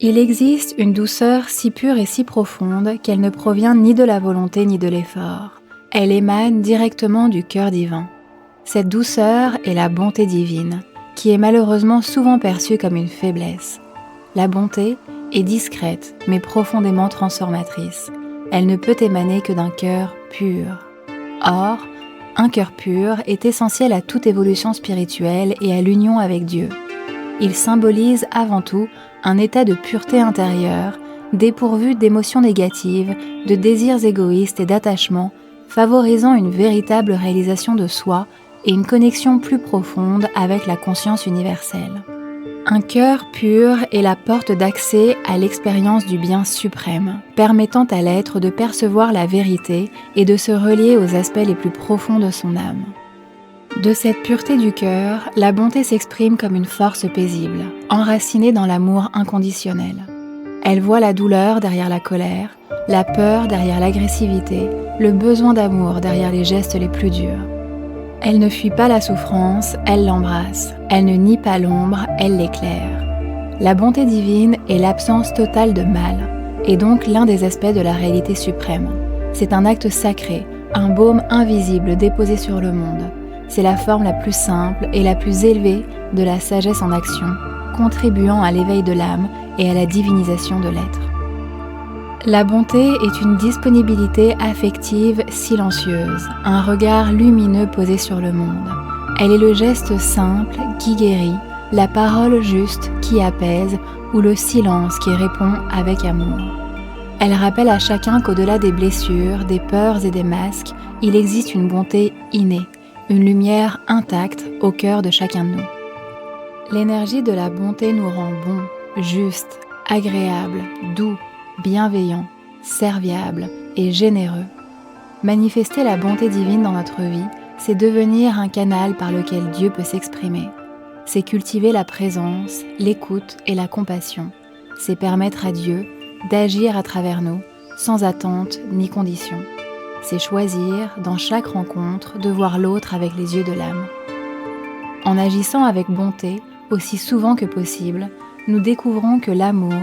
Il existe une douceur si pure et si profonde qu'elle ne provient ni de la volonté ni de l'effort. Elle émane directement du cœur divin. Cette douceur est la bonté divine, qui est malheureusement souvent perçue comme une faiblesse. La bonté est discrète, mais profondément transformatrice. Elle ne peut émaner que d'un cœur pur. Or, un cœur pur est essentiel à toute évolution spirituelle et à l'union avec Dieu. Il symbolise avant tout un état de pureté intérieure, dépourvu d'émotions négatives, de désirs égoïstes et d'attachements, favorisant une véritable réalisation de soi et une connexion plus profonde avec la conscience universelle. Un cœur pur est la porte d'accès à l'expérience du bien suprême, permettant à l'être de percevoir la vérité et de se relier aux aspects les plus profonds de son âme. De cette pureté du cœur, la bonté s'exprime comme une force paisible, enracinée dans l'amour inconditionnel. Elle voit la douleur derrière la colère, la peur derrière l'agressivité, le besoin d'amour derrière les gestes les plus durs. Elle ne fuit pas la souffrance, elle l'embrasse. Elle ne nie pas l'ombre, elle l'éclaire. La bonté divine est l'absence totale de mal, et donc l'un des aspects de la réalité suprême. C'est un acte sacré, un baume invisible déposé sur le monde. C'est la forme la plus simple et la plus élevée de la sagesse en action, contribuant à l'éveil de l'âme et à la divinisation de l'être. La bonté est une disponibilité affective silencieuse, un regard lumineux posé sur le monde. Elle est le geste simple qui guérit, la parole juste qui apaise ou le silence qui répond avec amour. Elle rappelle à chacun qu'au-delà des blessures, des peurs et des masques, il existe une bonté innée, une lumière intacte au cœur de chacun de nous. L'énergie de la bonté nous rend bons, justes, agréables, doux, bienveillants, serviables et généreux. Manifester la bonté divine dans notre vie, c'est devenir un canal par lequel Dieu peut s'exprimer. C'est cultiver la présence, l'écoute et la compassion. C'est permettre à Dieu d'agir à travers nous, sans attente ni condition. C'est choisir, dans chaque rencontre, de voir l'autre avec les yeux de l'âme. En agissant avec bonté, aussi souvent que possible, nous découvrons que l'amour,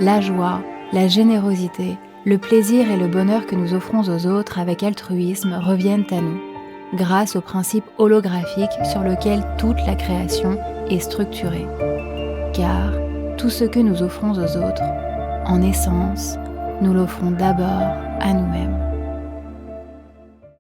la joie, la générosité, le plaisir et le bonheur que nous offrons aux autres avec altruisme reviennent à nous, grâce au principe holographique sur lequel toute la création est structurée. Car tout ce que nous offrons aux autres, en essence, nous l'offrons d'abord à nous-mêmes.